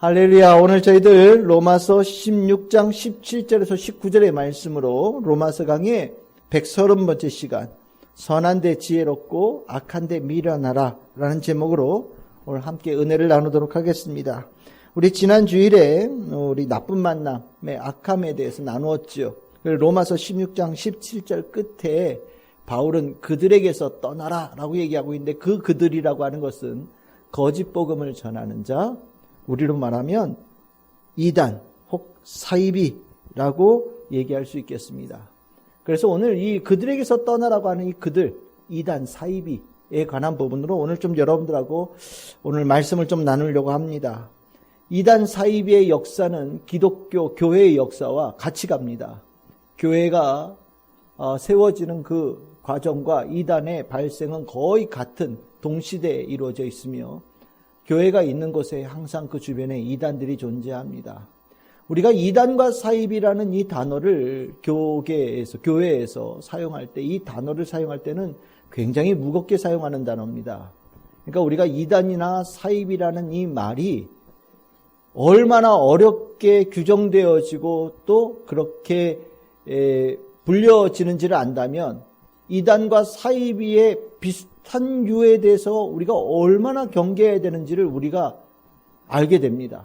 할렐루야. 오늘 저희들 로마서 16장 17절에서 19절의 말씀으로 로마서 강의 130번째 시간, 선한데 지혜롭고 악한데 미련하라 라는 제목으로 오늘 함께 은혜를 나누도록 하겠습니다. 우리 지난 주일에 우리 나쁜 만남의 악함에 대해서 나누었죠. 로마서 16장 17절 끝에 바울은 그들에게서 떠나라 라고 얘기하고 있는데, 그 그들이라고 하는 것은 거짓 복음을 전하는 자, 우리로 말하면 이단 혹 사이비라고 얘기할 수 있겠습니다. 그래서 오늘 이 그들에게서 떠나라고 하는 이 그들, 이단 사이비에 관한 부분으로 오늘 좀 여러분들하고 오늘 말씀을 좀 나누려고 합니다. 이단 사이비의 역사는 기독교 교회의 역사와 같이 갑니다. 교회가 세워지는 그 과정과 이단의 발생은 거의 같은 동시대에 이루어져 있으며, 교회가 있는 곳에 항상 그 주변에 이단들이 존재합니다. 우리가 이단과 사입이라는 이 단어를 교회에서 사용할 때, 이 단어를 사용할 때는 굉장히 무겁게 사용하는 단어입니다. 그러니까 우리가 이단이나 사입이라는 이 말이 얼마나 어렵게 규정되어지고 또 그렇게 불려지는지를 안다면, 이단과 사이비의 비슷한 유에 대해서 우리가 얼마나 경계해야 되는지를 우리가 알게 됩니다.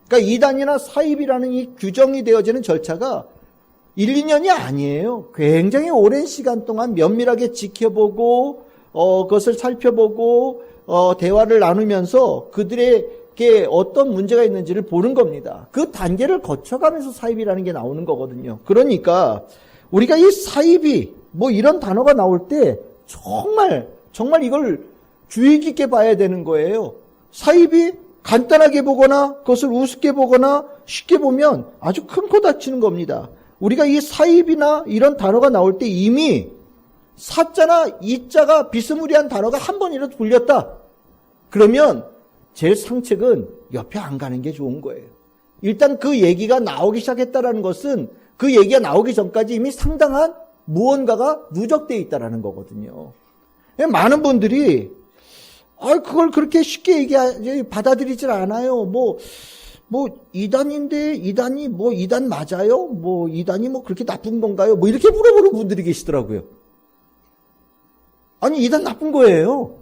그러니까 이단이나 사이비라는 이 규정이 되어지는 절차가 1, 2년이 아니에요. 굉장히 오랜 시간 동안 면밀하게 지켜보고 그것을 살펴보고 대화를 나누면서 그들에게 어떤 문제가 있는지를 보는 겁니다. 그 단계를 거쳐가면서 사이비라는 게 나오는 거거든요. 그러니까 우리가 이 사이비 이런 단어가 나올 때 정말 이걸 주의 깊게 봐야 되는 거예요. 사입이 간단하게 보거나 그것을 우습게 보거나 쉽게 보면 아주 큰 코 다치는 겁니다. 우리가 이 사입이나 이런 단어가 나올 때 이미 사자나 이자가 비스무리한 단어가 한 번이라도 불렸다, 그러면 제일 상책은 옆에 안 가는 게 좋은 거예요. 일단 그 얘기가 나오기 시작했다라는 것은 그 얘기가 나오기 전까지 이미 상당한 무언가가 누적되어 있다라는 거거든요. 많은 분들이 그걸 그렇게 쉽게 받아들이질 않아요. 이단인데 이단이 이단 맞아요? 이단이 그렇게 나쁜 건가요? 이렇게 물어보는 분들이 계시더라고요. 아니, 이단 나쁜 거예요.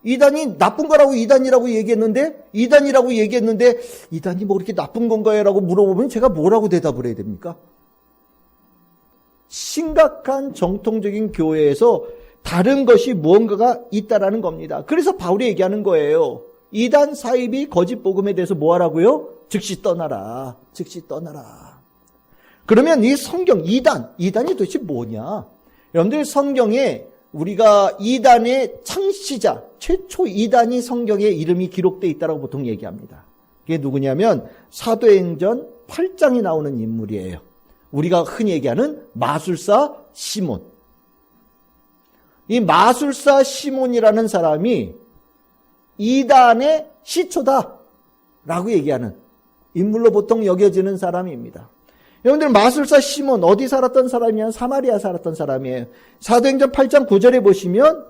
이단이 나쁜 거라고 이단이라고 얘기했는데, 이단이 그렇게 나쁜 건가요? 라고 물어보면 제가 뭐라고 대답을 해야 됩니까? 심각한 정통적인 교회에서 다른 것이 무언가가 있다라는 겁니다. 그래서 바울이 얘기하는 거예요. 이단 사입이 거짓 복음에 대해서 뭐 하라고요? 즉시 떠나라. 그러면 이 성경 이단이 도대체 뭐냐? 여러분들, 성경에 우리가 이단의 창시자, 최초 이단이 성경에 이름이 기록되어 있다고 보통 얘기합니다. 그게 누구냐면 사도행전 8장에 나오는 인물이에요. 우리가 흔히 얘기하는 마술사 시몬. 이 마술사 시몬이라는 사람이 이단의 시초다라고 얘기하는 인물로 보통 여겨지는 사람입니다. 여러분들, 마술사 시몬 어디 살았던 사람이냐? 사마리아 살았던 사람이에요. 사도행전 8장 9절에 보시면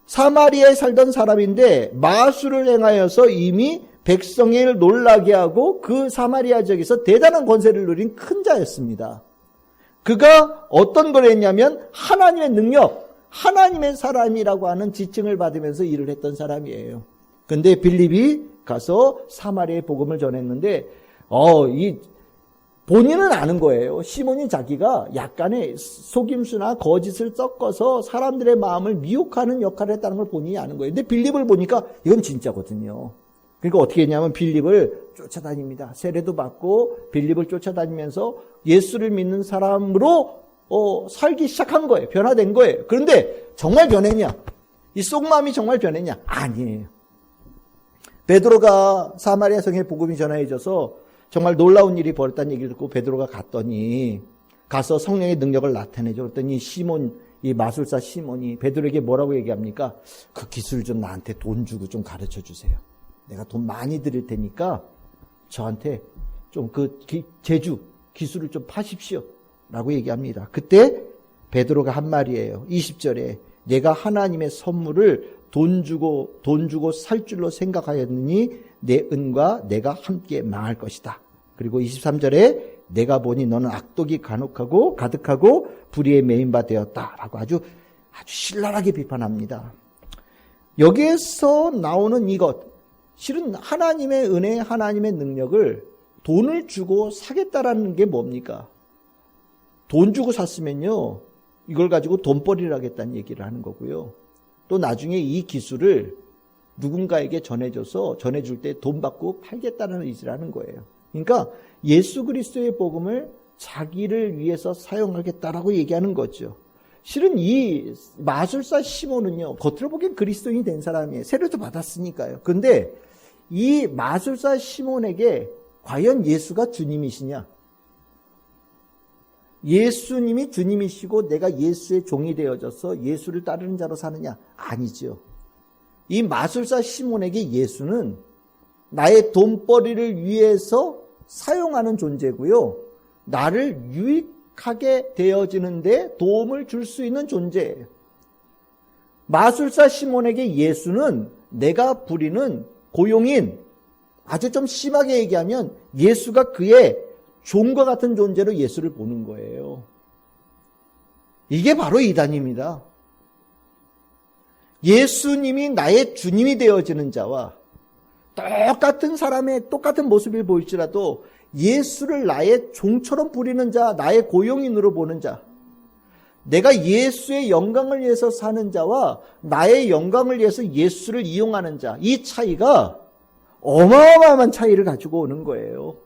사마리아에 살던 사람인데 마술을 행하여서 이미 백성을 놀라게 하고 그 사마리아 지역에서 대단한 권세를 누린 큰 자였습니다. 그가 어떤 걸 했냐면 하나님의 능력, 하나님의 사람이라고 하는 지칭을 받으면서 일을 했던 사람이에요. 근데 빌립이 가서 사마리아의 복음을 전했는데 본인은 아는 거예요. 시몬이 자기가 약간의 속임수나 거짓을 섞어서 사람들의 마음을 미혹하는 역할을 했다는 걸 본인이 아는 거예요. 근데 빌립을 보니까 이건 진짜거든요. 그러니까 어떻게 했냐면 빌립을 쫓아다닙니다. 세례도 받고 빌립을 쫓아다니면서 예수를 믿는 사람으로 살기 시작한 거예요. 변화된 거예요. 그런데 정말 변했냐? 이 속마음이 정말 변했냐? 아니에요. 베드로가 사마리아 성에 복음이 전해져서 정말 놀라운 일이 벌어졌다는 얘기를 듣고 베드로가 가서 성령의 능력을 나타내죠. 그랬더니 이 마술사 시몬이 베드로에게 뭐라고 얘기합니까? 그 기술 좀 나한테 돈 주고 좀 가르쳐 주세요. 내가 돈 많이 드릴 테니까 저한테 좀 기술을 좀 파십시오. 라고 얘기합니다. 그때 베드로가 한 말이에요. 20절에 내가 하나님의 선물을 돈 주고 살 줄로 생각하였느니 내 은과 내가 함께 망할 것이다. 그리고 23절에 내가 보니 너는 악독이 가득하고 불의에 매인 바 되었다라고 아주 신랄하게 비판합니다. 여기에서 나오는 이것, 실은 하나님의 은혜, 하나님의 능력을 돈을 주고 사겠다라는 게 뭡니까? 돈 주고 샀으면요, 이걸 가지고 돈벌이를 하겠다는 얘기를 하는 거고요. 또 나중에 이 기술을 누군가에게 전해줄 때 돈 받고 팔겠다는 의지를 하는 거예요. 그러니까 예수 그리스도의 복음을 자기를 위해서 사용하겠다라고 얘기하는 거죠. 실은 이 마술사 시몬은요, 겉으로 보기엔 그리스도인이 된 사람이에요. 세례도 받았으니까요. 근데 이 마술사 시몬에게 과연 예수가 주님이시냐? 예수님이 주님이시고 내가 예수의 종이 되어져서 예수를 따르는 자로 사느냐? 아니죠. 이 마술사 시몬에게 예수는 나의 돈벌이를 위해서 사용하는 존재고요. 나를 유익하게 되어지는데 도움을 줄 수 있는 존재예요. 마술사 시몬에게 예수는 내가 부리는 고용인, 아주 좀 심하게 얘기하면 예수가 그의 종과 같은 존재로 예수를 보는 거예요. 이게 바로 이단입니다. 예수님이 나의 주님이 되어지는 자와 똑같은 사람의 똑같은 모습을 보일지라도 예수를 나의 종처럼 부리는 자, 나의 고용인으로 보는 자, 내가 예수의 영광을 위해서 사는 자와 나의 영광을 위해서 예수를 이용하는 자, 이 차이가 어마어마한 차이를 가지고 오는 거예요.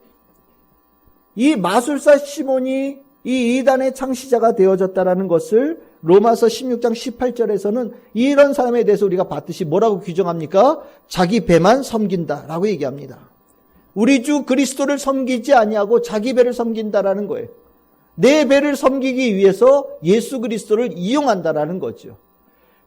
이 마술사 시몬이 이 이단의 창시자가 되어졌다라는 것을 로마서 16장 18절에서는 이런 사람에 대해서 우리가 봤듯이 뭐라고 규정합니까? 자기 배만 섬긴다라고 얘기합니다. 우리 주 그리스도를 섬기지 아니하고 자기 배를 섬긴다라는 거예요. 내 배를 섬기기 위해서 예수 그리스도를 이용한다라는 거죠.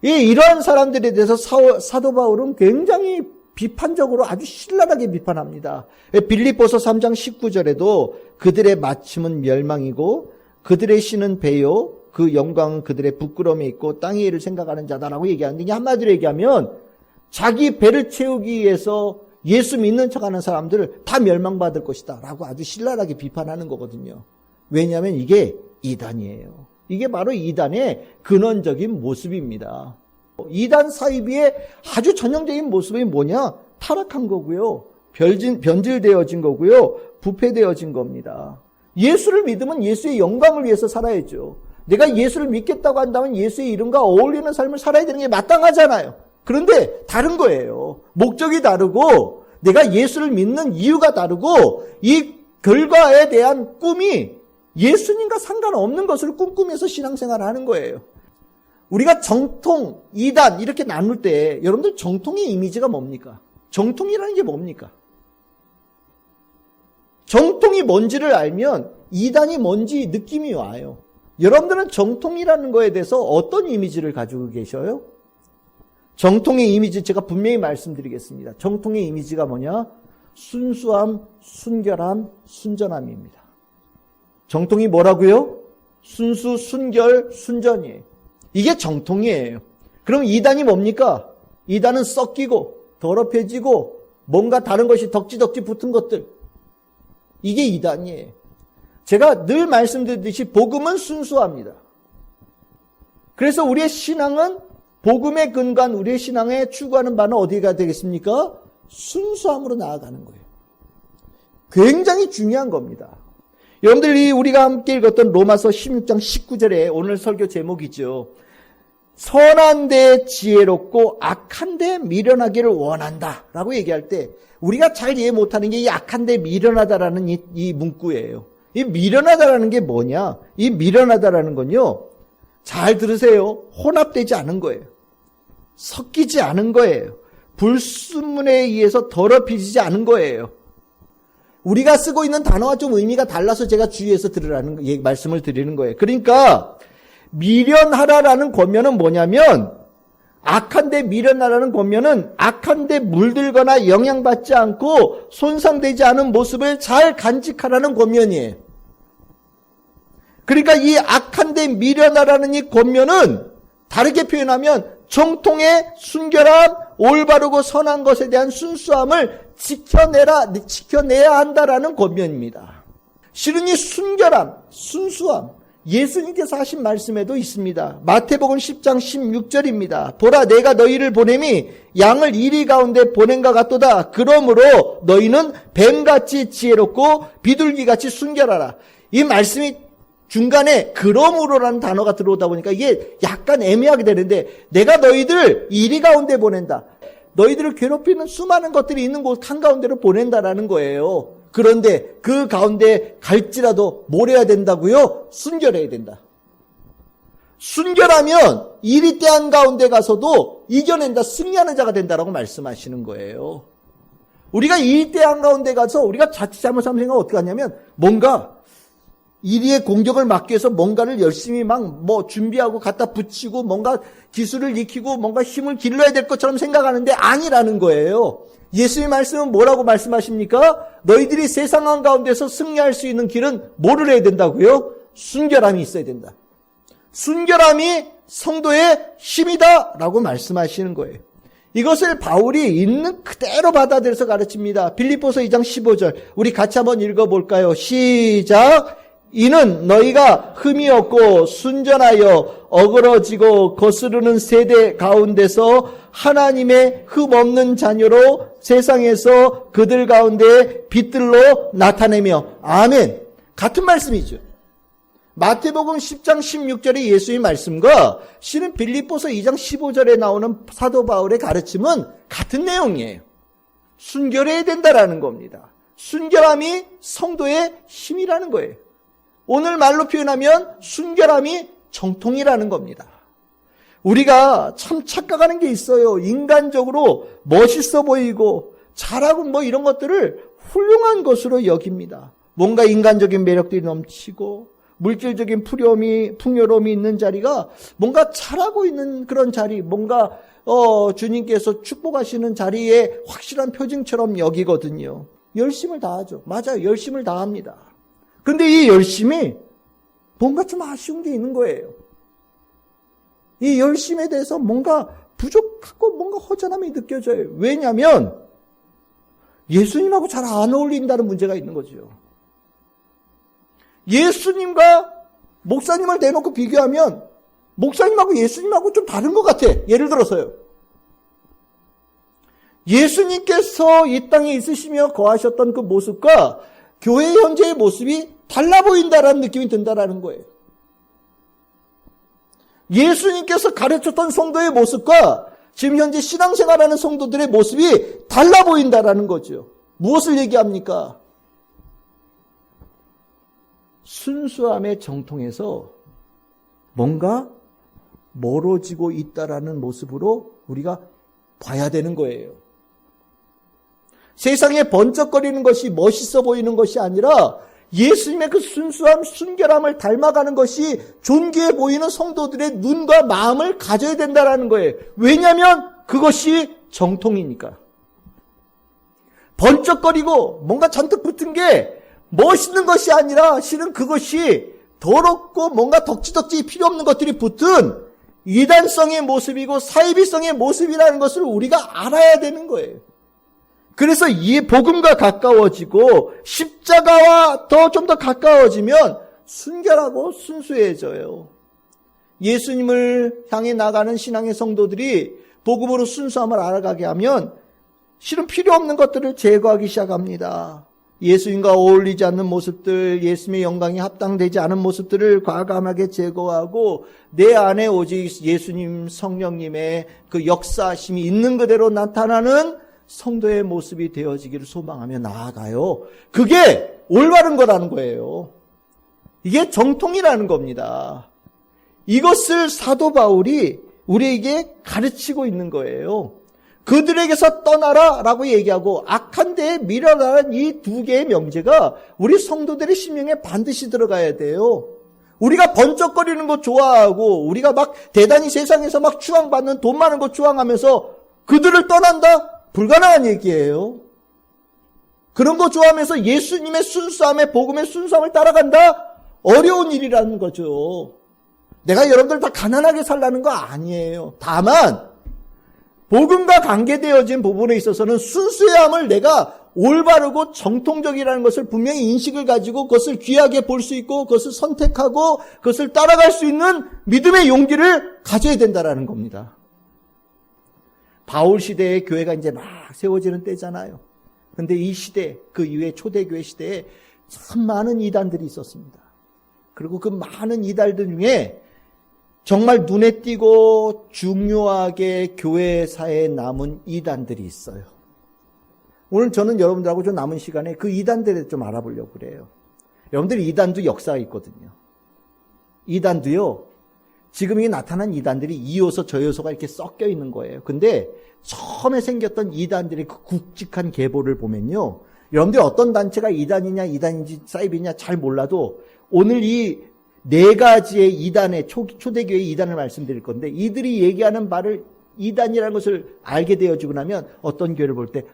이러한 사람들에 대해서 사도 바울은 굉장히 비판적으로 아주 신랄하게 비판합니다. 빌립보서 3장 19절에도 그들의 마침은 멸망이고 그들의 신은 배요 그 영광은 그들의 부끄러움에 있고 땅의 일을 생각하는 자다라고 얘기하는데, 이게 한마디로 얘기하면 자기 배를 채우기 위해서 예수 믿는 척하는 사람들을 다 멸망받을 것이다 라고 아주 신랄하게 비판하는 거거든요. 왜냐하면 이게 이단이에요. 이게 바로 이단의 근원적인 모습입니다. 이단 사이비의 아주 전형적인 모습이 뭐냐? 타락한 거고요. 변질되어진 거고요. 부패되어진 겁니다. 예수를 믿으면 예수의 영광을 위해서 살아야죠. 내가 예수를 믿겠다고 한다면 예수의 이름과 어울리는 삶을 살아야 되는 게 마땅하잖아요. 그런데 다른 거예요. 목적이 다르고 내가 예수를 믿는 이유가 다르고 이 결과에 대한 꿈이 예수님과 상관없는 것을 꿈꾸면서 신앙생활을 하는 거예요. 우리가 정통, 이단 이렇게 나눌 때 여러분들 정통의 이미지가 뭡니까? 정통이라는 게 뭡니까? 정통이 뭔지를 알면 이단이 뭔지 느낌이 와요. 여러분들은 정통이라는 거에 대해서 어떤 이미지를 가지고 계셔요? 정통의 이미지 제가 분명히 말씀드리겠습니다. 정통의 이미지가 뭐냐? 순수함, 순결함, 순전함입니다. 정통이 뭐라고요? 순수, 순결, 순전이에요. 이게 정통이에요. 그럼 이단이 뭡니까? 이단은 썩기고 더럽혀지고 뭔가 다른 것이 덕지덕지 붙은 것들. 이게 이단이에요. 제가 늘 말씀드렸듯이 복음은 순수합니다. 그래서 우리의 신앙은 복음에 근거한 우리의 신앙에 추구하는 바는 어디가 되겠습니까? 순수함으로 나아가는 거예요. 굉장히 중요한 겁니다. 여러분들이 우리가 함께 읽었던 로마서 16장 19절에 오늘 설교 제목이죠. 선한데 지혜롭고 악한데 미련하기를 원한다 라고 얘기할 때 우리가 잘 이해 못하는 게 이 악한데 미련하다라는 이 문구예요. 이 미련하다라는 게 뭐냐? 이 미련하다라는 건요, 잘 들으세요. 혼합되지 않은 거예요. 섞이지 않은 거예요. 불순물에 의해서 더럽혀지지 않은 거예요. 우리가 쓰고 있는 단어와 좀 의미가 달라서 제가 주의해서 들으라는 말씀을 드리는 거예요. 그러니까 미련하라라는 권면은 뭐냐면, 악한데 미련하라는 권면은 악한데 물들거나 영향받지 않고 손상되지 않은 모습을 잘 간직하라는 권면이에요. 그러니까 이 악한데 미련하라는 이 권면은 다르게 표현하면 정통의 순결함, 올바르고 선한 것에 대한 순수함을 지켜내야 한다라는 권면입니다. 실은 이 순결함, 순수함, 예수님께서 하신 말씀에도 있습니다. 마태복음 10장 16절입니다. 보라, 내가 너희를 보냄이 양을 이리 가운데 보낸과 같도다. 그러므로 너희는 뱀같이 지혜롭고 비둘기같이 순결하라. 이 말씀이 중간에 그러므로라는 단어가 들어오다 보니까 이게 약간 애매하게 되는데, 내가 너희들 이리 가운데 보낸다. 너희들을 괴롭히는 수많은 것들이 있는 곳 한가운데로 보낸다라는 거예요. 그런데 그 가운데 갈지라도 뭘 해야 된다고요? 순결해야 된다. 순결하면 이리 때 한가운데 가서도 이겨낸다, 승리하는 자가 된다라고 말씀하시는 거예요. 우리가 이리 때 한가운데 가서 우리가 자칫 잘못하면 생각하면 어떻게 하냐면, 뭔가 이리의 공격을 막기 위해서 뭔가를 열심히 막 준비하고 갖다 붙이고 뭔가 기술을 익히고 뭔가 힘을 길러야 될 것처럼 생각하는데 아니라는 거예요. 예수의 말씀은 뭐라고 말씀하십니까? 너희들이 세상 한가운데서 승리할 수 있는 길은 뭐를 해야 된다고요? 순결함이 있어야 된다. 순결함이 성도의 힘이다 라고 말씀하시는 거예요. 이것을 바울이 있는 그대로 받아들여서 가르칩니다. 빌립보서 2장 15절 우리 같이 한번 읽어볼까요? 시작. 이는 너희가 흠이 없고 순전하여 어그러지고 거스르는 세대 가운데서 하나님의 흠 없는 자녀로 세상에서 그들 가운데 빛들로 나타내며. 아멘. 같은 말씀이죠. 마태복음 10장 16절의 예수의 말씀과 실은 빌립보서 2장 15절에 나오는 사도 바울의 가르침은 같은 내용이에요. 순결해야 된다라는 겁니다. 순결함이 성도의 힘이라는 거예요. 오늘 말로 표현하면 순결함이 정통이라는 겁니다. 우리가 참 착각하는 게 있어요. 인간적으로 멋있어 보이고 잘하고 이런 것들을 훌륭한 것으로 여깁니다. 뭔가 인간적인 매력들이 넘치고 물질적인 풍요로움이 있는 자리가 뭔가 잘하고 있는 그런 자리, 뭔가 주님께서 축복하시는 자리에 확실한 표징처럼 여기거든요. 열심을 다하죠. 맞아요. 열심을 다합니다. 근데 이 열심이 뭔가 좀 아쉬운 게 있는 거예요. 이 열심에 대해서 뭔가 부족하고 뭔가 허전함이 느껴져요. 왜냐하면 예수님하고 잘 안 어울린다는 문제가 있는 거죠. 예수님과 목사님을 대놓고 비교하면 목사님하고 예수님하고 좀 다른 것 같아. 예를 들어서요. 예수님께서 이 땅에 있으시며 거하셨던 그 모습과 교회 현재의 모습이 달라 보인다라는 느낌이 든다라는 거예요. 예수님께서 가르쳤던 성도의 모습과 지금 현재 신앙생활하는 성도들의 모습이 달라 보인다라는 거죠. 무엇을 얘기합니까? 순수함의 정통에서 뭔가 멀어지고 있다라는 모습으로 우리가 봐야 되는 거예요. 세상에 번쩍거리는 것이 멋있어 보이는 것이 아니라 예수님의 그 순수함, 순결함을 닮아가는 것이 존귀해 보이는 성도들의 눈과 마음을 가져야 된다는 거예요. 왜냐하면 그것이 정통이니까. 번쩍거리고 뭔가 잔뜩 붙은 게 멋있는 것이 아니라 실은 그것이 더럽고 뭔가 덕지덕지 필요 없는 것들이 붙은 이단성의 모습이고 사이비성의 모습이라는 것을 우리가 알아야 되는 거예요. 그래서 이 복음과 가까워지고 십자가와 좀 더 가까워지면 순결하고 순수해져요. 예수님을 향해 나가는 신앙의 성도들이 복음으로 순수함을 알아가게 하면 실은 필요 없는 것들을 제거하기 시작합니다. 예수님과 어울리지 않는 모습들, 예수님의 영광이 합당되지 않은 모습들을 과감하게 제거하고 내 안에 오직 예수님 성령님의 그 역사하심이 있는 그대로 나타나는 성도의 모습이 되어지기를 소망하며 나아가요. 그게 올바른 거라는 거예요. 이게 정통이라는 겁니다. 이것을 사도 바울이 우리에게 가르치고 있는 거예요. 그들에게서 떠나라 라고 얘기하고 악한 데에 밀어라는 이 두 개의 명제가 우리 성도들의 심령에 반드시 들어가야 돼요. 우리가 번쩍거리는 거 좋아하고 우리가 막 대단히 세상에서 막 추앙받는 돈 많은 거 추앙하면서 그들을 떠난다? 불가능한 얘기예요. 그런 거 좋아하면서 예수님의 순수함에 복음의 순수함을 따라간다? 어려운 일이라는 거죠. 내가 여러분들 다 가난하게 살라는 거 아니에요. 다만 복음과 관계되어진 부분에 있어서는 순수함을 내가 올바르고 정통적이라는 것을 분명히 인식을 가지고 그것을 귀하게 볼 수 있고 그것을 선택하고 그것을 따라갈 수 있는 믿음의 용기를 가져야 된다라는 겁니다. 바울 시대의 교회가 이제 막 세워지는 때잖아요. 근데 이 시대, 그 이후에 초대교회 시대에 참 많은 이단들이 있었습니다. 그리고 그 많은 이단들 중에 정말 눈에 띄고 중요하게 교회사에 남은 이단들이 있어요. 오늘 저는 여러분들하고 좀 남은 시간에 그 이단들을 좀 알아보려고 그래요. 여러분들 이단도 역사가 있거든요. 이단도요, 지금 이 나타난 이단들이 이 요소 저 요소가 이렇게 섞여 있는 거예요. 근데 처음에 생겼던 이단들의 그 굵직한 계보를 보면요, 여러분들이 어떤 단체가 이단이냐 이단인지 사이비냐 잘 몰라도 오늘 이 네 가지의 이단의 초대교회의 이단을 말씀드릴 건데, 이들이 얘기하는 바를 이단이라는 것을 알게 되어지고 나면 어떤 교회를 볼 때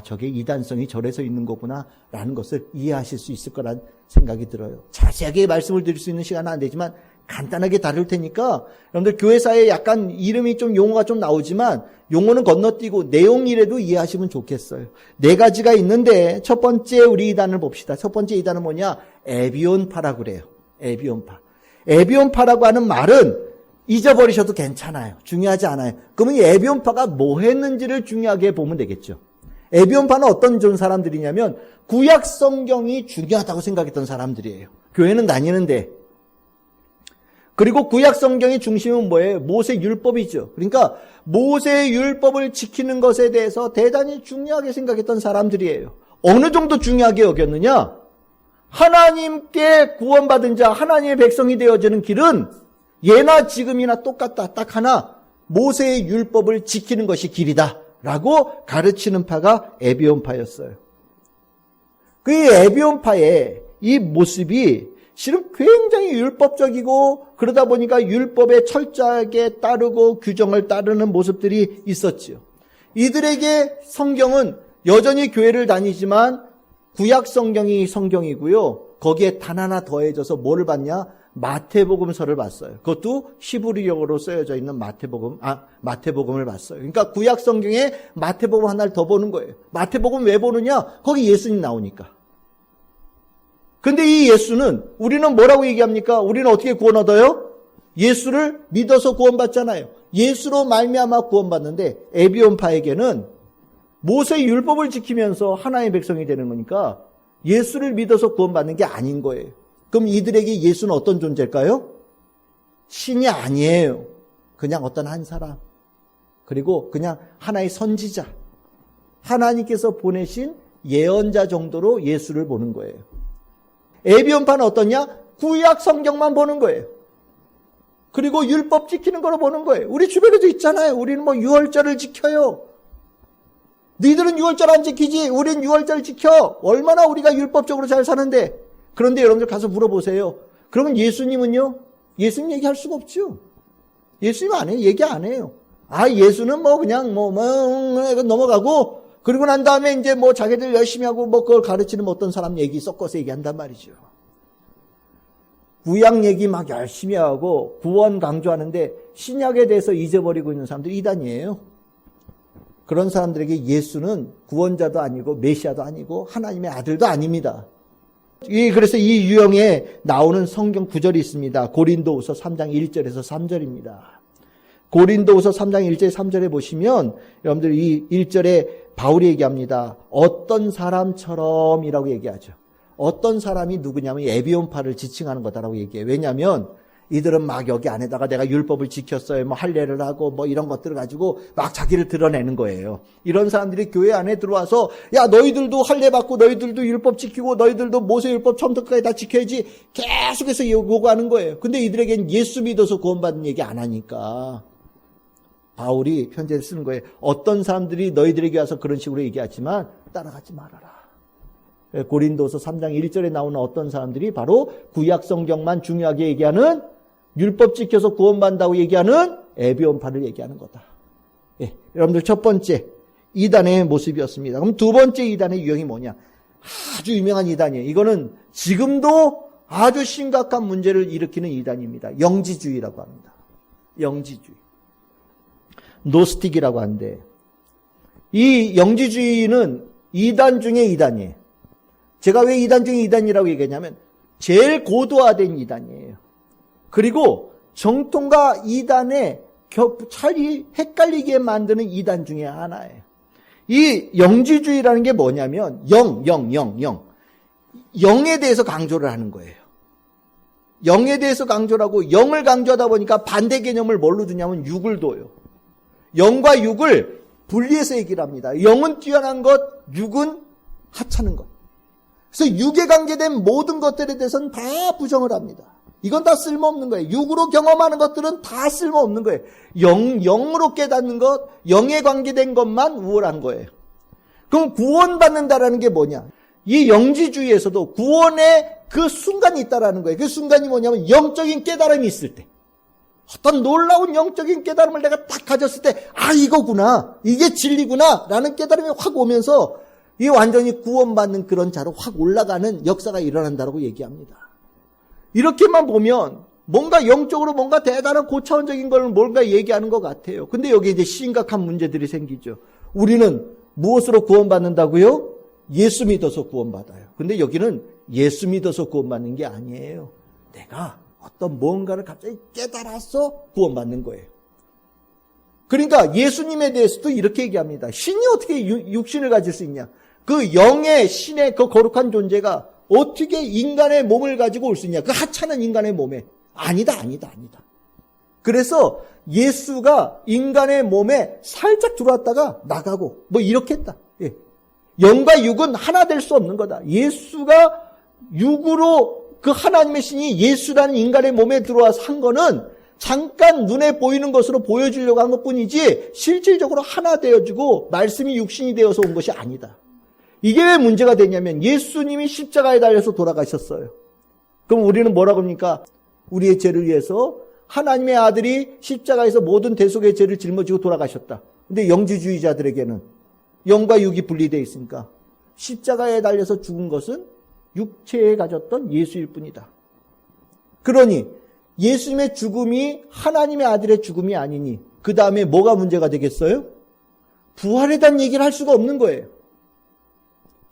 저게 이단성이 절에서 있는 거구나 라는 것을 이해하실 수 있을 거란 생각이 들어요. 자세하게 말씀을 드릴 수 있는 시간은 안 되지만 간단하게 다룰 테니까 여러분들 교회사에 약간 이름이 좀 용어가 좀 나오지만 용어는 건너뛰고 내용이라도 이해하시면 좋겠어요. 네 가지가 있는데 첫 번째 우리 이단을 봅시다. 첫 번째 이단은 뭐냐? 에비온파라고 그래요. 에비온파. 에비온파라고 하는 말은 잊어버리셔도 괜찮아요. 중요하지 않아요. 그러면 이 에비온파가 뭐 했는지를 중요하게 보면 되겠죠. 에비온파는 어떤 좀 사람들이냐면 구약 성경이 중요하다고 생각했던 사람들이에요. 교회는 다니는데. 그리고 구약 성경의 중심은 뭐예요? 모세 율법이죠. 그러니까 모세 율법을 지키는 것에 대해서 대단히 중요하게 생각했던 사람들이에요. 어느 정도 중요하게 여겼느냐? 하나님께 구원받은 자, 하나님의 백성이 되어지는 길은 예나 지금이나 똑같다. 딱 하나, 모세의 율법을 지키는 것이 길이다 라고 가르치는 파가 에비온파였어요. 그 에비온파의 이 모습이 실은 굉장히 율법적이고 그러다 보니까 율법에 철저하게 따르고 규정을 따르는 모습들이 있었지요. 이들에게 성경은 여전히 교회를 다니지만 구약 성경이 성경이고요. 거기에 단 하나 더해져서 뭐를 봤냐? 마태복음서를 봤어요. 그것도 히브리어로 쓰여져 있는 마태복음을 봤어요. 그러니까 구약 성경에 마태복음 하나를 더 보는 거예요. 마태복음 왜 보느냐? 거기 예수님 나오니까. 근데 이 예수는 우리는 뭐라고 얘기합니까? 우리는 어떻게 구원 얻어요? 예수를 믿어서 구원받잖아요. 예수로 말미암아 구원받는데 에비온파에게는 모세의 율법을 지키면서 하나의 백성이 되는 거니까 예수를 믿어서 구원받는 게 아닌 거예요. 그럼 이들에게 예수는 어떤 존재일까요? 신이 아니에요. 그냥 어떤 한 사람. 그리고 그냥 하나의 선지자. 하나님께서 보내신 예언자 정도로 예수를 보는 거예요. 에비온파는 어떠냐? 구약 성경만 보는 거예요. 그리고 율법 지키는 거로 보는 거예요. 우리 주변에도 있잖아요. 우리는 뭐 유월절을 지켜요. 너희들은 유월절 안 지키지? 우린 유월절 지켜. 얼마나 우리가 율법적으로 잘 사는데. 그런데 여러분들 가서 물어보세요. 그러면 예수님은요? 예수님 얘기할 수가 없죠. 예수님 안 해요. 얘기 안 해요. 예수는 그냥 넘어가고, 그리고 난 다음에 이제 자기들 열심히 하고 그걸 가르치는 어떤 사람 얘기 섞어서 얘기한단 말이죠. 구약 얘기 막 열심히 하고 구원 강조하는데 신약에 대해서 잊어버리고 있는 사람들이 이단이에요. 그런 사람들에게 예수는 구원자도 아니고 메시아도 아니고 하나님의 아들도 아닙니다. 그래서 이 유형에 나오는 성경 구절이 있습니다. 고린도후서 3장 1절에서 3절입니다. 고린도후서 3장 1절 3절에 보시면 여러분들 이 1절에 바울이 얘기합니다. 어떤 사람처럼이라고 얘기하죠. 어떤 사람이 누구냐면 에비온파를 지칭하는 거다라고 얘기해요. 왜냐하면 이들은 막 여기 안에다가 내가 율법을 지켰어요. 할례를 하고 이런 것들을 가지고 막 자기를 드러내는 거예요. 이런 사람들이 교회 안에 들어와서 야 너희들도 할례 받고 너희들도 율법 지키고 너희들도 모세 율법 처음부터 끝까지 다 지켜야지 계속해서 요구하는 거예요. 근데 이들에겐 예수 믿어서 구원받는 얘기 안 하니까 바울이 편지를 쓰는 거예요. 어떤 사람들이 너희들에게 와서 그런 식으로 얘기하지만 따라가지 말아라. 고린도서 3장 1절에 나오는 어떤 사람들이 바로 구약 성경만 중요하게 얘기하는 율법 지켜서 구원받는다고 얘기하는 에비온파를 얘기하는 거다. 여러분들 첫 번째 이단의 모습이었습니다. 그럼 두 번째 이단의 유형이 뭐냐? 아주 유명한 이단이에요. 이거는 지금도 아주 심각한 문제를 일으키는 이단입니다. 영지주의라고 합니다. 영지주의. 노스틱이라고 하는데, 이 영지주의는 이단 중에 이단이에요. 제가 왜 이단 중에 이단이라고 얘기했냐면 제일 고도화된 이단이에요. 그리고 정통과 이단의 차이 헷갈리게 만드는 이단 중에 하나예요. 이 영지주의라는 게 뭐냐면 영에 대해서 강조를 하는 거예요. 영에 대해서 강조를 하고 영을 강조하다 보니까 반대 개념을 뭘로 두냐면 육을 둬요. 영과 육을 분리해서 얘기를 합니다. 영은 뛰어난 것, 육은 하찮은 것. 그래서 육에 관계된 모든 것들에 대해서는 다 부정을 합니다. 이건 다 쓸모없는 거예요. 육으로 경험하는 것들은 다 쓸모없는 거예요. 영으로 깨닫는 것, 영에 관계된 것만 우월한 거예요. 그럼 구원받는다라는 게 뭐냐? 이 영지주의에서도 구원의 그 순간이 있다라는 거예요. 그 순간이 뭐냐면 영적인 깨달음이 있을 때. 어떤 놀라운 영적인 깨달음을 내가 딱 가졌을 때, 아, 이거구나. 이게 진리구나. 라는 깨달음이 확 오면서 이 완전히 구원받는 그런 자로 확 올라가는 역사가 일어난다고 얘기합니다. 이렇게만 보면 뭔가 영적으로 뭔가 대단한 고차원적인 걸 뭔가 얘기하는 것 같아요. 근데 여기 이제 심각한 문제들이 생기죠. 우리는 무엇으로 구원받는다고요? 예수 믿어서 구원받아요. 근데 여기는 예수 믿어서 구원받는 게 아니에요. 내가 어떤 뭔가를 갑자기 깨달아서 구원받는 거예요. 그러니까 예수님에 대해서도 이렇게 얘기합니다. 신이 어떻게 육신을 가질 수 있냐? 그 영의 신의 그 거룩한 존재가 어떻게 인간의 몸을 가지고 올 수 있냐? 그 하찮은 인간의 몸에. 아니다. 그래서 예수가 인간의 몸에 살짝 들어왔다가 나가고 뭐 이렇게 했다. 예. 영과 육은 하나 될 수 없는 거다. 예수가 육으로 그 하나님의 신이 예수라는 인간의 몸에 들어와서 한 거는 잠깐 눈에 보이는 것으로 보여주려고 한 것뿐이지 실질적으로 하나 되어지고 말씀이 육신이 되어서 온 것이 아니다. 이게 왜 문제가 되냐면 예수님이 십자가에 달려서 돌아가셨어요. 그럼 우리는 뭐라고 합니까? 우리의 죄를 위해서 하나님의 아들이 십자가에서 모든 대속의 죄를 짊어지고 돌아가셨다. 근데 영지주의자들에게는 영과 육이 분리되어 있으니까 십자가에 달려서 죽은 것은 육체에 가졌던 예수일 뿐이다. 그러니 예수님의 죽음이 하나님의 아들의 죽음이 아니니 그 다음에 뭐가 문제가 되겠어요? 부활에 대한 얘기를 할 수가 없는 거예요.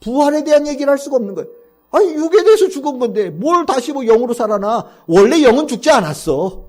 부활에 대한 얘기를 할 수가 없는 거예요. 아니 육에 대해서 죽은 건데 뭘 다시 뭐 영으로 살아나. 원래 영은 죽지 않았어.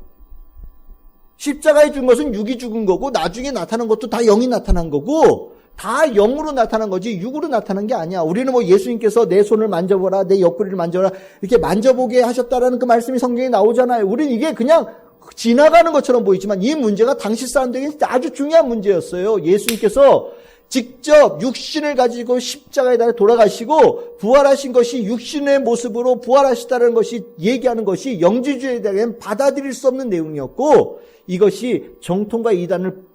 십자가에 죽은 것은 육이 죽은 거고 나중에 나타난 것도 다 영이 나타난 거고 다 영으로 나타난 거지 육으로 나타난 게 아니야. 우리는 뭐 예수님께서 내 손을 만져보라, 내 옆구리를 만져보라 이렇게 만져보게 하셨다라는 그 말씀이 성경에 나오잖아요. 우리는 이게 그냥 지나가는 것처럼 보이지만 이 문제가 당시 사람들에게 아주 중요한 문제였어요. 예수님께서 직접 육신을 가지고 십자가에 달려 돌아가시고 부활하신 것이 육신의 모습으로 부활하시다는 것이 얘기하는 것이 영지주의에 대한 받아들일 수 없는 내용이었고 이것이 정통과 이단을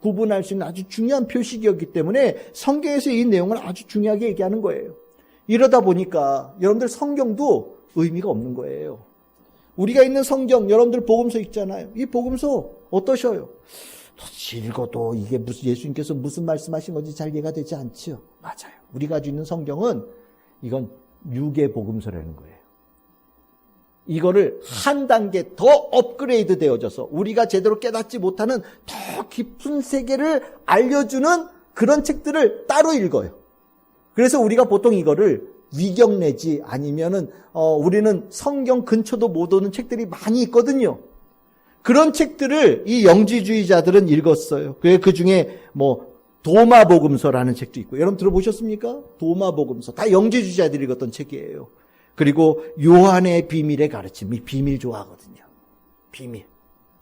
구분할 수 있는 아주 중요한 표식이었기 때문에 성경에서 이 내용을 아주 중요하게 얘기하는 거예요. 이러다 보니까 여러분들 성경도 의미가 없는 거예요. 우리가 있는 성경, 여러분들 복음서 있잖아요. 이 복음서 어떠셔요? 읽어도 이게 무슨 예수님께서 무슨 말씀하신 건지 잘 이해가 되지 않지요. 맞아요. 우리가 가지고 있는 성경은 이건 육의 복음서라는 거예요. 이거를 한 단계 더 업그레이드 되어져서 우리가 제대로 깨닫지 못하는 더 깊은 세계를 알려주는 그런 책들을 따로 읽어요. 그래서 우리가 보통 이거를 위경 내지 아니면은 우리는 성경 근처도 못 오는 책들이 많이 있거든요. 그런 책들을 이 영지주의자들은 읽었어요. 그 중에 뭐 도마복음서라는 책도 있고 여러분 들어보셨습니까? 도마복음서 다 영지주의자들이 읽었던 책이에요. 그리고 요한의 비밀의 가르침, 이 비밀 좋아하거든요. 비밀,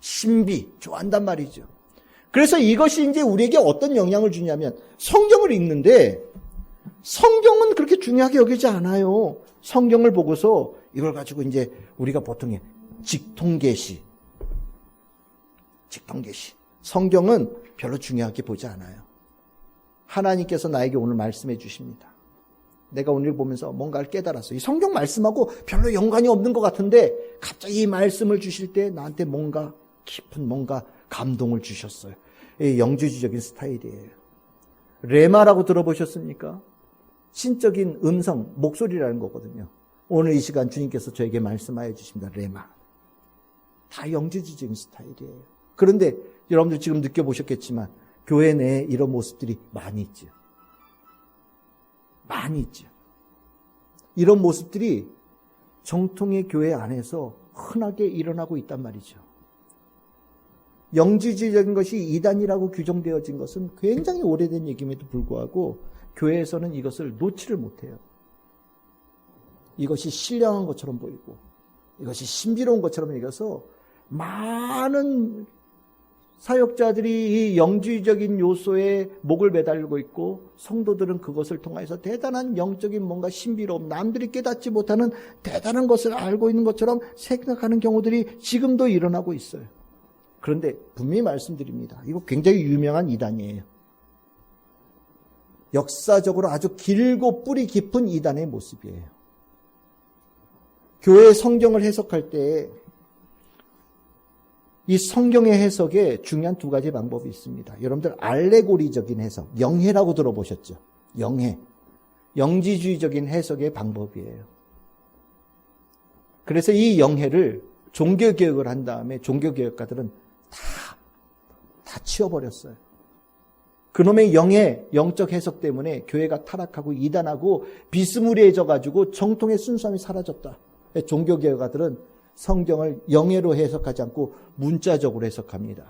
신비 좋아한단 말이죠. 그래서 이것이 이제 우리에게 어떤 영향을 주냐면 성경을 읽는데 성경은 그렇게 중요하게 여기지 않아요. 성경을 보고서 이걸 가지고 이제 우리가 보통 직통계시. 성경은 별로 중요하게 보지 않아요. 하나님께서 나에게 오늘 말씀해 주십니다. 내가 오늘 보면서 뭔가를 깨달았어요. 이 성경 말씀하고 별로 연관이 없는 것 같은데 갑자기 이 말씀을 주실 때 나한테 뭔가 깊은 뭔가 감동을 주셨어요. 영지주의적인 스타일이에요. 레마라고 들어보셨습니까? 신적인 음성, 목소리라는 거거든요. 오늘 이 시간 주님께서 저에게 말씀하여 주십니다. 레마. 다 영지주의적인 스타일이에요. 그런데 여러분들 지금 느껴보셨겠지만 교회 내에 이런 모습들이 많이 있죠. 많이 있죠. 이런 모습들이 정통의 교회 안에서 흔하게 일어나고 있단 말이죠. 영지주의적인 것이 이단이라고 규정되어진 것은 굉장히 오래된 얘기임에도 불구하고 교회에서는 이것을 놓지를 못해요. 이것이 신령한 것처럼 보이고 이것이 신비로운 것처럼 여겨서 많은 사역자들이 이 영지주의적인 요소에 목을 매달리고 있고 성도들은 그것을 통해서 대단한 영적인 뭔가 신비로움, 남들이 깨닫지 못하는 대단한 것을 알고 있는 것처럼 생각하는 경우들이 지금도 일어나고 있어요. 그런데 분명히 말씀드립니다. 이거 굉장히 유명한 이단이에요. 역사적으로 아주 길고 뿌리 깊은 이단의 모습이에요. 교회 성경을 해석할 때 이 성경의 해석에 중요한 두 가지 방법이 있습니다. 여러분들 알레고리적인 해석, 영해라고 들어보셨죠? 영해. 영지주의적인 해석의 방법이에요. 그래서 이 영해를 종교개혁을 한 다음에 종교개혁가들은 다 치워버렸어요. 그놈의 영의 영적 해석 때문에 교회가 타락하고 이단하고 비스무리해져가지고 정통의 순수함이 사라졌다. 종교개혁가들은 성경을 영해로 해석하지 않고 문자적으로 해석합니다.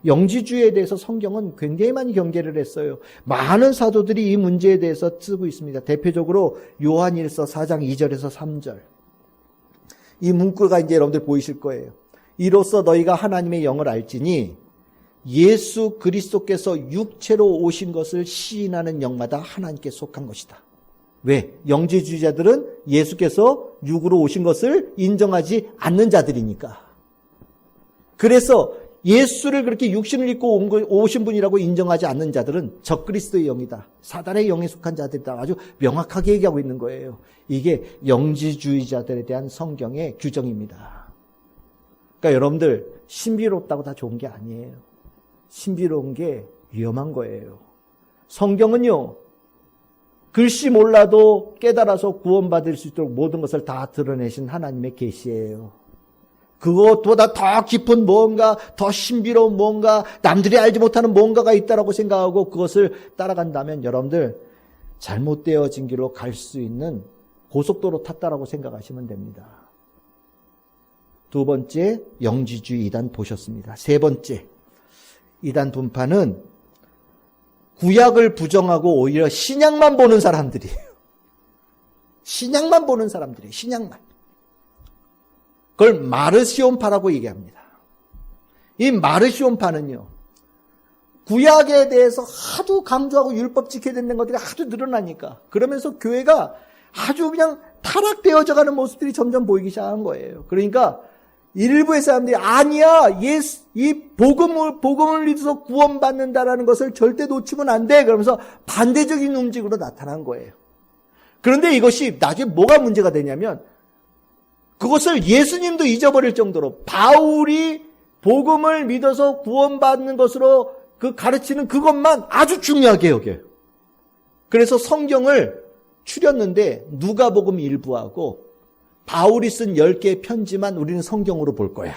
영지주의에 대해서 성경은 굉장히 많이 경계를 했어요. 많은 사도들이 이 문제에 대해서 쓰고 있습니다. 대표적으로 요한일서 4장 2절에서 3절. 이 문구가 이제 여러분들 보이실 거예요. 이로써 너희가 하나님의 영을 알지니 예수 그리스도께서 육체로 오신 것을 시인하는 영마다 하나님께 속한 것이다. 왜? 영지주의자들은 예수께서 육으로 오신 것을 인정하지 않는 자들이니까. 그래서 예수를 그렇게 육신을 입고 오신 분이라고 인정하지 않는 자들은 적그리스도의 영이다. 사단의 영에 속한 자들이다. 아주 명확하게 얘기하고 있는 거예요. 이게 영지주의자들에 대한 성경의 규정입니다. 그러니까 여러분들 신비롭다고 다 좋은 게 아니에요. 신비로운 게 위험한 거예요. 성경은요. 글씨 몰라도 깨달아서 구원받을 수 있도록 모든 것을 다 드러내신 하나님의 계시예요. 그것보다 더 깊은 뭔가, 더 신비로운 뭔가, 남들이 알지 못하는 뭔가가 있다라고 생각하고 그것을 따라간다면 여러분들 잘못되어진 길로 갈 수 있는 고속도로 탔다라고 생각하시면 됩니다. 두 번째, 영지주의 이단 보셨습니다. 세 번째, 이단 분파는 구약을 부정하고 오히려 신약만 보는 사람들이에요. 신약만 보는 사람들이에요. 신약만. 그걸 마르시온파라고 얘기합니다. 이 마르시온파는요. 구약에 대해서 하도 강조하고 율법 지켜야 되는 것들이 하도 늘어나니까 그러면서 교회가 아주 그냥 타락되어져 가는 모습들이 점점 보이기 시작한 거예요. 그러니까 일부의 사람들이 아니야, 이 복음을 믿어서 구원받는다라는 것을 절대 놓치면 안 돼. 그러면서 반대적인 움직임으로 나타난 거예요. 그런데 이것이 나중에 뭐가 문제가 되냐면 그것을 예수님도 잊어버릴 정도로 바울이 복음을 믿어서 구원받는 것으로 그 가르치는 그것만 아주 중요하게 여겨요. 그래서 성경을 추렸는데 누가복음 일부하고 바울이 쓴 10개의 편지만 우리는 성경으로 볼 거야.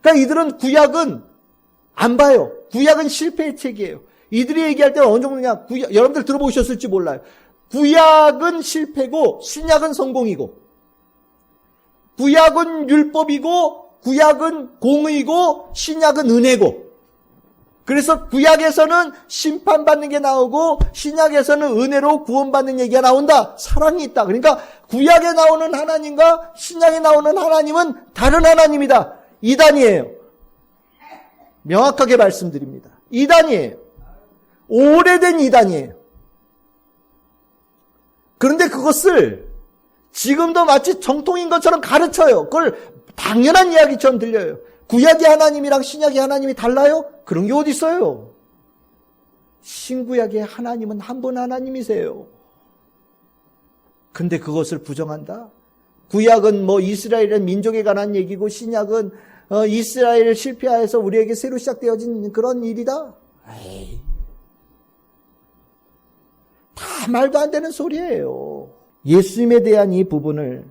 그러니까 이들은 구약은 안 봐요. 구약은 실패의 책이에요. 이들이 얘기할 때는 어느 정도냐. 여러분들 들어보셨을지 몰라요. 구약은 실패고 신약은 성공이고 구약은 율법이고 구약은 공의고 신약은 은혜고 그래서 구약에서는 심판받는 게 나오고 신약에서는 은혜로 구원받는 얘기가 나온다. 사랑이 있다. 그러니까 구약에 나오는 하나님과 신약에 나오는 하나님은 다른 하나님이다. 이단이에요. 명확하게 말씀드립니다. 이단이에요. 오래된 이단이에요. 그런데 그것을 지금도 마치 정통인 것처럼 가르쳐요. 그걸 당연한 이야기처럼 들려요. 구약의 하나님이랑 신약의 하나님이 달라요? 그런 게 어디 있어요? 신구약의 하나님은 한 분 하나님이세요. 근데 그것을 부정한다? 구약은 뭐 이스라엘의 민족에 관한 얘기고 신약은 이스라엘을 실패하여서 우리에게 새로 시작되어진 그런 일이다? 에이, 다 말도 안 되는 소리예요. 예수님에 대한 이 부분을,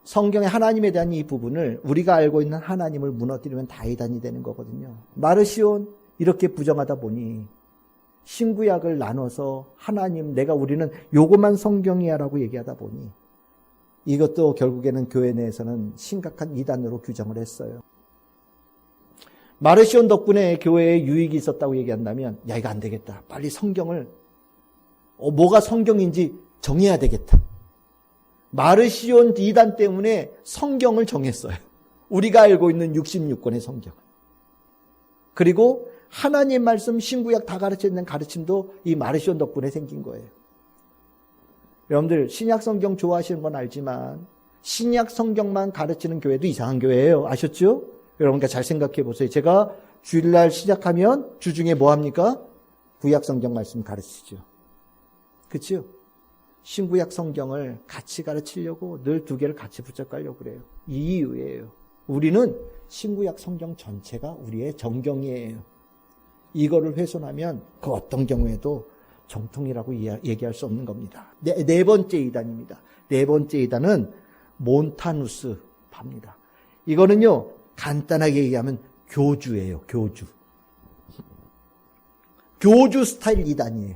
성경의 하나님에 대한 이 부분을 우리가 알고 있는 하나님을 무너뜨리면 다 이단이 되는 거거든요. 마르시온 이렇게 부정하다 보니 신구약을 나눠서 하나님, 우리는 요것만 성경이야라고 얘기하다 보니 이것도 결국에는 교회 내에서는 심각한 이단으로 규정을 했어요. 마르시온 덕분에 교회에 유익이 있었다고 얘기한다면, 야, 이거 안 되겠다. 빨리 성경을, 뭐가 성경인지 정해야 되겠다. 마르시온 이단 때문에 성경을 정했어요. 우리가 알고 있는 66권의 성경. 그리고 하나님 말씀, 신구약 다 가르쳐 있는 가르침도 이 마르시온 덕분에 생긴 거예요. 여러분들 신약 성경 좋아하시는 건 알지만 신약 성경만 가르치는 교회도 이상한 교회예요. 아셨죠? 여러분과 잘 생각해 보세요. 제가 주일날 시작하면 주중에 뭐 합니까? 구약 성경 말씀 가르치죠. 그렇죠? 신구약 성경을 같이 가르치려고 늘 두 개를 같이 붙잡으려고 그래요. 이 이유예요. 우리는 신구약 성경 전체가 우리의 정경이에요. 이거를 훼손하면 그 어떤 경우에도 정통이라고 얘기할 수 없는 겁니다. 네 번째 이단입니다. 네 번째 이단은 몬타누스파입니다. 이거는요, 간단하게 얘기하면 교주예요. 교주 스타일 이단이에요.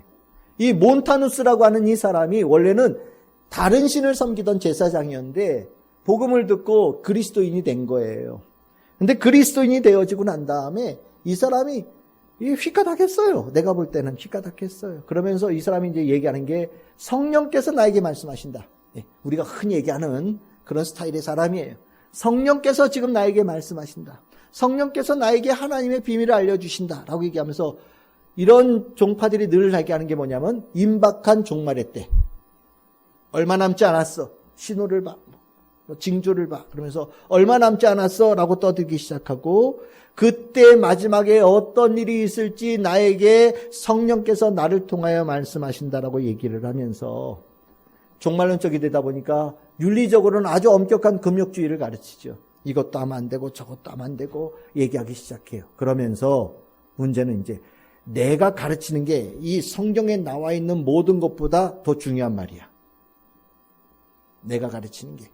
이 몬타누스라고 하는 이 사람이 원래는 다른 신을 섬기던 제사장이었는데 복음을 듣고 그리스도인이 된 거예요. 근데 그리스도인이 되어지고 난 다음에 이 사람이 휘까닥했어요. 내가 볼 때는 휘까닥했어요. 그러면서 이 사람이 이제 얘기하는 게 성령께서 나에게 말씀하신다. 우리가 흔히 얘기하는 그런 스타일의 사람이에요. 성령께서 지금 나에게 말씀하신다. 성령께서 나에게 하나님의 비밀을 알려주신다. 라고 얘기하면서 이런 종파들이 늘 얘기하는 게 뭐냐면 임박한 종말의 때. 얼마 남지 않았어. 신호를 봐. 징조를 봐. 그러면서 얼마 남지 않았어. 라고 떠들기 시작하고 그때 마지막에 어떤 일이 있을지 나에게 성령께서 나를 통하여 말씀하신다라고 얘기를 하면서 종말론적이 되다 보니까 윤리적으로는 아주 엄격한 금욕주의를 가르치죠. 이것도 하면 안 되고 저것도 하면 안 되고 얘기하기 시작해요. 그러면서 문제는 이제 내가 가르치는 게 이 성경에 나와 있는 모든 것보다 더 중요한 말이야. 내가 가르치는 게.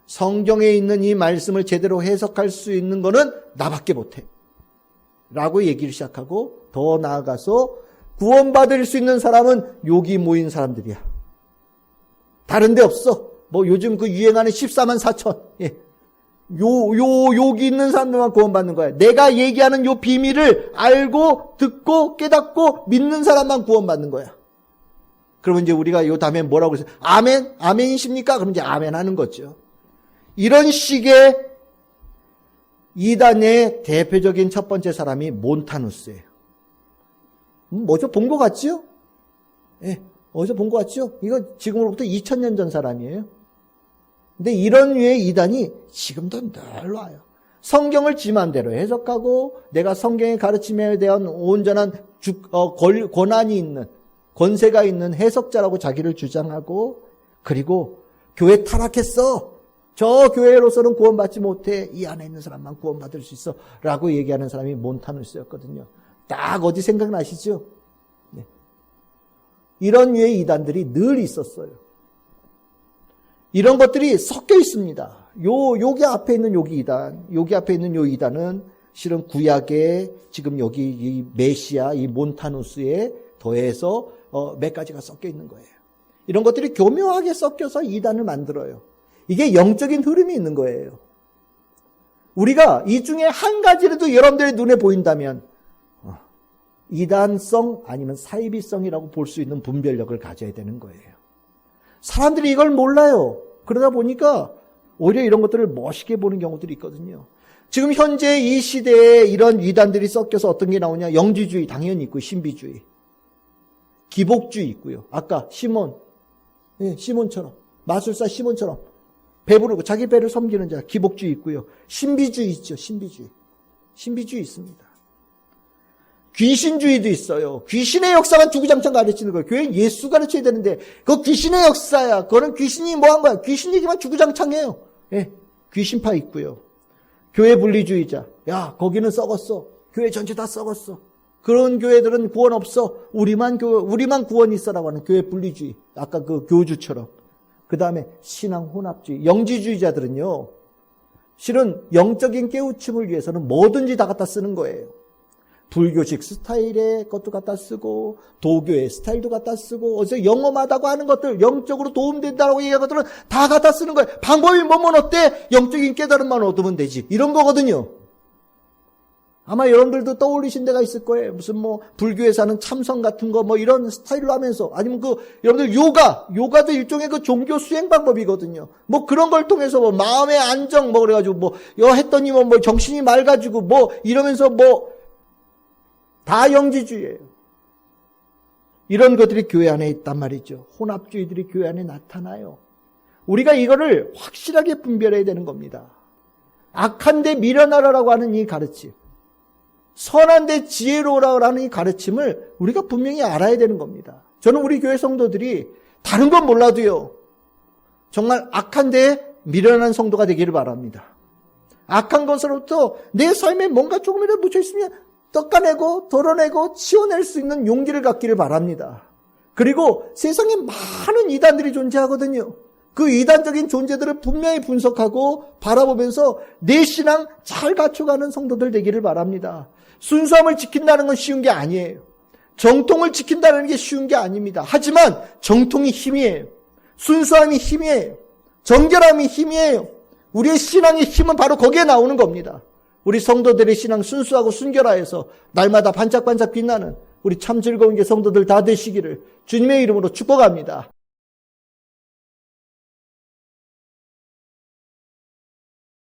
성경에 있는 이 말씀을 제대로 해석할 수 있는 거는 나밖에 못해. 라고 얘기를 시작하고 더 나아가서 구원받을 수 있는 사람은 여기 모인 사람들이야. 다른 데 없어. 뭐 요즘 그 유행하는 14만 4천. 예. 여기 있는 사람들만 구원받는 거야. 내가 얘기하는 요 비밀을 알고 듣고 깨닫고 믿는 사람만 구원받는 거야. 그러면 이제 우리가 요 다음에 뭐라고 해서 아멘? 아멘이십니까? 그럼 이제 아멘 하는 거죠. 이런 식의 이단의 대표적인 첫 번째 사람이 몬타누스예요. 어디서 본 것 같죠? 예, 어디서 본 것 같죠? 이거 지금으로부터 2000년 전 사람이에요. 근데 이런 류의 이단이 지금도 늘 와요. 성경을 지 맘대로 해석하고 내가 성경의 가르침에 대한 온전한 권한이 있는, 권세가 있는 해석자라고 자기를 주장하고, 그리고 교회 타락했어. 저 교회로서는 구원받지 못해. 이 안에 있는 사람만 구원받을 수 있어. 라고 얘기하는 사람이 몬타누스였거든요. 딱 어디 생각나시죠? 네. 이런 류의 이단들이 늘 있었어요. 이런 것들이 섞여 있습니다. 여기 앞에 있는 여기 앞에 있는 요 이단은 실은 구약에 지금 여기 이 메시아, 이 몬타누스에 더해서 몇 가지가 섞여 있는 거예요. 이런 것들이 교묘하게 섞여서 이단을 만들어요. 이게 영적인 흐름이 있는 거예요. 우리가 이 중에 한 가지라도 여러분들의 눈에 보인다면 이단성 아니면 사이비성이라고 볼 수 있는 분별력을 가져야 되는 거예요. 사람들이 이걸 몰라요. 그러다 보니까 오히려 이런 것들을 멋있게 보는 경우들이 있거든요. 지금 현재 이 시대에 이런 이단들이 섞여서 어떤 게 나오냐? 영지주의 당연히 있고 신비주의, 기복주의 있고요. 아까 시몬처럼, 마술사 시몬처럼 배부르고 자기 배를 섬기는 자, 기복주의 있고요. 신비주의 있죠. 신비주의 있습니다. 귀신주의도 있어요. 귀신의 역사만 주구장창 가르치는 거예요. 교회는 예수 가르쳐야 되는데 그거 귀신의 역사야. 그거는 귀신이 뭐 한 거야. 귀신 얘기만 주구장창 해요. 예, 귀신파 있고요. 교회 분리주의자. 야, 거기는 썩었어. 교회 전체 다 썩었어. 그런 교회들은 구원 없어. 우리만 구원 있어라고 하는 교회 분리주의. 아까 그 교주처럼. 그 다음에 신앙 혼합주의. 영지주의자들은요, 실은 영적인 깨우침을 위해서는 뭐든지 다 갖다 쓰는 거예요. 불교식 스타일의 것도 갖다 쓰고, 도교의 스타일도 갖다 쓰고, 어디서 영험하다고 하는 것들, 영적으로 도움된다고 얘기하는 것들은 다 갖다 쓰는 거예요. 방법이 뭐면 어때? 영적인 깨달음만 얻으면 되지. 이런 거거든요. 아마 여러분들도 떠올리신 데가 있을 거예요. 무슨 불교에서 하는 참선 같은 거 이런 스타일로 하면서, 아니면 여러분들 요가도 일종의 그 종교 수행 방법이거든요. 그런 걸 통해서 마음의 안정 그래가지고 했더니 정신이 맑아지고 이러면서 다 영지주의예요. 이런 것들이 교회 안에 있단 말이죠. 혼합주의들이 교회 안에 나타나요. 우리가 이거를 확실하게 분별해야 되는 겁니다. 악한데 미련하라라고 하는 이 가르침, 선한데 지혜로우라고 하는 이 가르침을 우리가 분명히 알아야 되는 겁니다. 저는 우리 교회 성도들이 다른 건 몰라도요, 정말 악한데 미련한 성도가 되기를 바랍니다. 악한 것으로부터 내 삶에 뭔가 조금이라도 묻혀있으면 닦아내고 덜어내고 치워낼 수 있는 용기를 갖기를 바랍니다. 그리고 세상에 많은 이단들이 존재하거든요. 그 이단적인 존재들을 분명히 분석하고 바라보면서 내 신앙 잘 갖춰가는 성도들 되기를 바랍니다. 순수함을 지킨다는 건 쉬운 게 아니에요. 정통을 지킨다는 게 쉬운 게 아닙니다. 하지만 정통이 힘이에요. 순수함이 힘이에요. 정결함이 힘이에요. 우리의 신앙의 힘은 바로 거기에 나오는 겁니다. 우리 성도들의 신앙 순수하고 순결하여서 날마다 반짝반짝 빛나는 우리 참 즐거운 게 성도들 다 되시기를 주님의 이름으로 축복합니다.